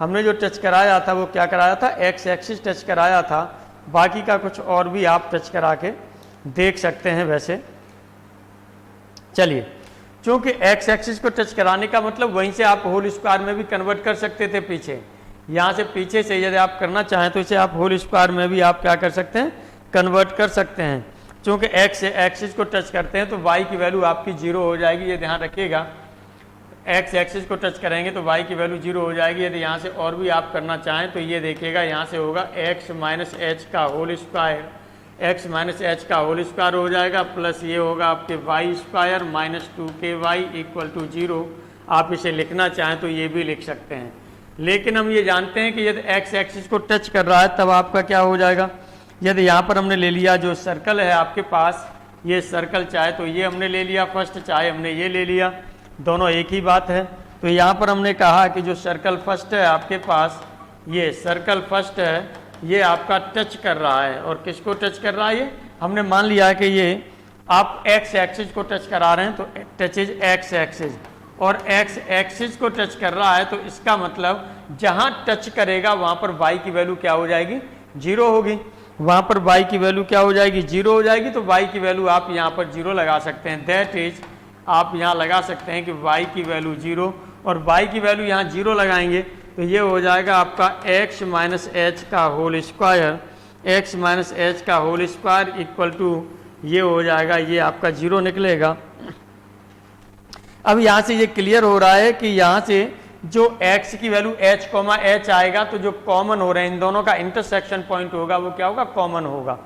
हमने जो टच कराया था वो क्या कराया था, एक्स एक्सिस टच कराया था, बाकी का कुछ और भी आप टच करा के देख सकते हैं। वैसे चलिए, चूँकि एक्स एक्सिस को टच कराने का मतलब वहीं से आप होल स्क्वायर में भी कन्वर्ट कर सकते थे पीछे, यहाँ से पीछे से यदि आप करना चाहें तो इसे आप होल स्क्वायर में भी आप क्या कर सकते हैं, कन्वर्ट कर सकते हैं। चूँकि एक्स एक्सिस को टच करते हैं तो y की वैल्यू आपकी 0 हो जाएगी, ये ध्यान रखिएगा। एक्स एक्सिस को टच करेंगे तो y की वैल्यू 0 हो जाएगी। यदि यहाँ से और भी आप करना चाहें तो ये देखिएगा, यहाँ से होगा x माइनस एच का whole square, x minus h का होल स्क्वायर हो जाएगा प्लस ये होगा आपके y square minus 2k equal to 0। आप इसे लिखना चाहें तो ये भी लिख सकते हैं, लेकिन हम ये जानते हैं कि यदि एक्स एक्सिस को टच कर रहा है तब आपका क्या हो जाएगा। यदि यहाँ पर हमने ले लिया जो सर्कल है आपके पास, ये सर्कल चाहे तो ये हमने ले लिया फर्स्ट, चाहे हमने ये ले लिया, दोनों एक ही बात है। तो यहाँ पर हमने कहा कि जो सर्कल फर्स्ट है आपके पास, ये सर्कल फर्स्ट है, ये आपका टच कर रहा है। और किसको टच कर रहा है, ये हमने मान लिया है कि ये आप एक्स एक्सिस को टच करा रहे हैं, तो टच इज एक्स एक्सिस, और एक्स एक्सिस को टच कर रहा है तो इसका मतलब जहाँ टच करेगा वहाँ पर y की वैल्यू क्या हो जाएगी, 0 होगी। वहाँ पर y की वैल्यू क्या हो जाएगी, 0 हो जाएगी। तो y की वैल्यू आप यहाँ पर 0 लगा सकते हैं, दैट इज आप यहाँ लगा सकते हैं कि y की वैल्यू 0, और y की वैल्यू यहाँ 0 लगाएंगे तो ये हो जाएगा आपका x माइनस एच का whole square, x minus h का होल स्क्वायर इक्वल टू ये हो जाएगा, ये आपका 0 निकलेगा। अब यहाँ से ये क्लियर हो रहा है कि यहाँ से जो x की वैल्यू h आएगा तो जो कॉमन हो रहे हैं इन दोनों का इंटरसेक्शन पॉइंट होगा वो क्या होगा, कॉमन होगा,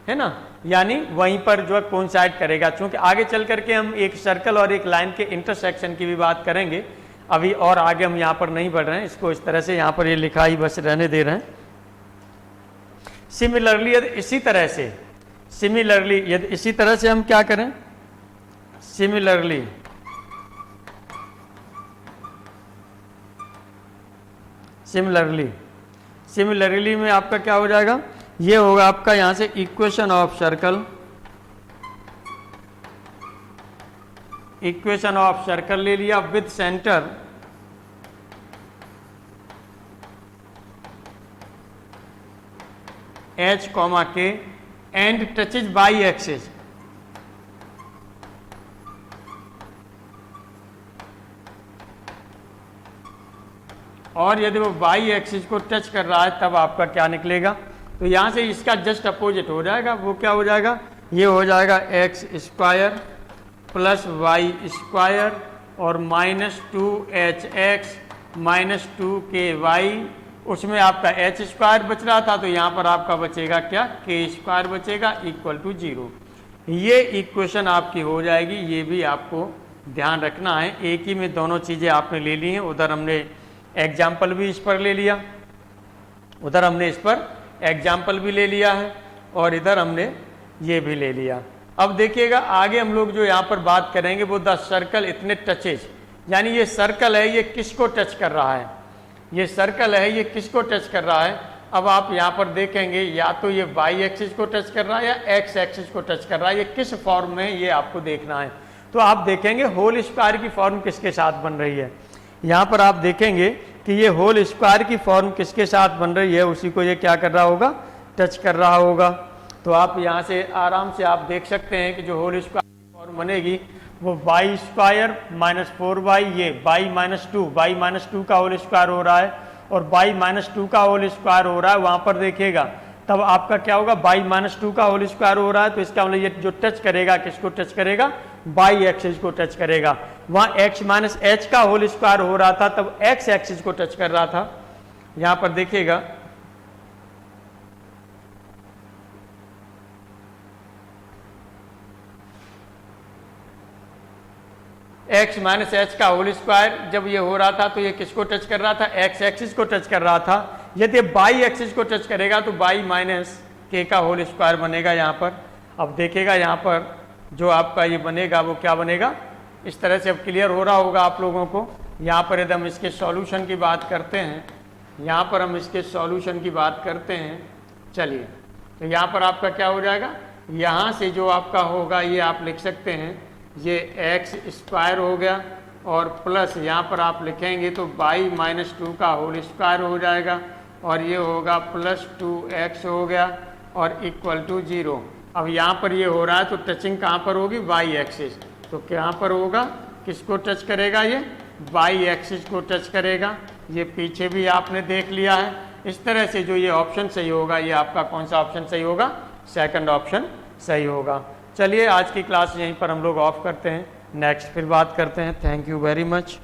है ना, यानी वहीं पर जो है कोइंसाइड करेगा। क्योंकि आगे चल करके हम एक सर्कल और एक लाइन के इंटरसेक्शन की भी बात करेंगे, अभी और आगे हम यहाँ पर नहीं बढ़ रहे हैं, इसको इस तरह से यहाँ पर ये लिखा ही बस रहने दे रहे हैं। सिमिलरली यदि इसी तरह से हम क्या करें, सिमिलरली में आपका क्या हो जाएगा, ये होगा आपका यहां से इक्वेशन ऑफ सर्कल ले लिया with centre H, K and touches by axis. और यदि वो बाई एक्सिस को टच कर रहा है तब आपका क्या निकलेगा, तो यहां से इसका जस्ट अपोजिट हो जाएगा। वो क्या हो जाएगा, ये हो जाएगा x square plus y square और -2hx -2ky, उसमें आपका h स्क्वायर बच रहा था तो यहाँ पर आपका बचेगा क्या, k स्क्वायर बचेगा इक्वल टू 0। ये इक्वेशन आपकी हो जाएगी, ये भी आपको ध्यान रखना है। एक ही में दोनों चीज़ें आपने ले ली हैं, उधर हमने एग्जाम्पल भी इस पर ले लिया, भी ले लिया है और इधर हमने ये भी ले लिया। अब देखिएगा आगे हम लोग जो यहाँ पर बात करेंगे वो द सर्कल इतने टचेज, यानी ये सर्कल है ये किसको टच कर रहा है, अब आप यहाँ पर देखेंगे या तो ये वाई एक्सिस को टच कर रहा है या एक्स एक्सिस को टच कर रहा है, ये किस फॉर्म में ये आपको देखना है। तो आप देखेंगे होल स्क्वायर की फॉर्म किसके साथ बन रही है, यहाँ पर आप देखेंगे कि ये होल स्क्वायर की फॉर्म किसके साथ बन रही है, उसी को ये क्या कर रहा होगा, टच कर रहा होगा। तो आप यहाँ से आराम से आप देख सकते हैं कि जो होल स्क्वायर की फॉर्म बनेगी वो वाई स्क्वायर -4y, ये वाई माइनस टू का होल स्क्वायर हो रहा है और वाई -2 का होल स्क्वायर हो रहा है, वहाँ पर देखिएगा तब आपका क्या होगा, वाई -2 का होल स्क्वायर हो रहा है तो इसका मतलब ये जो टच करेगा किसको टच करेगा, वाई एक्सिस को टच करेगा। वहाँ x - h का होल स्क्वायर हो रहा था तब x एक्सिस को टच कर रहा था। यहाँ पर देखिएगा x - h का होल स्क्वायर जब ये हो रहा था तो ये किसको टच कर रहा था, x एक्सिस को टच कर रहा था। यदि बाई एक्सिस को टच करेगा तो बाई -k का होल स्क्वायर बनेगा यहाँ पर। अब देखिएगा यहाँ पर जो आपका ये बनेगा वो क्या बनेगा, इस तरह से अब क्लियर हो रहा होगा आप लोगों को। यहाँ पर यदि हम इसके सॉल्यूशन की बात करते हैं, चलिए तो यहाँ पर आपका क्या हो जाएगा, यहाँ से जो आपका होगा ये आप लिख सकते हैं, ये एक्स स्क्वायर हो गया और प्लस यहाँ पर आप लिखेंगे तो बाई -2 का होल स्क्वायर हो जाएगा और ये होगा +2x हो गया और इक्वल टू 0। अब यहाँ पर ये हो रहा है तो टचिंग कहाँ पर होगी, वाई एक्सिस, तो कहाँ पर होगा, किसको टच करेगा, ये वाई एक्सिस को टच करेगा। ये पीछे भी आपने देख लिया है। इस तरह से जो ये ऑप्शन सही होगा, ये आपका कौन सा ऑप्शन सही होगा, सेकंड ऑप्शन सही होगा। चलिए आज की क्लास यहीं पर हम लोग ऑफ करते हैं, नेक्स्ट फिर बात करते हैं। Thank you very much.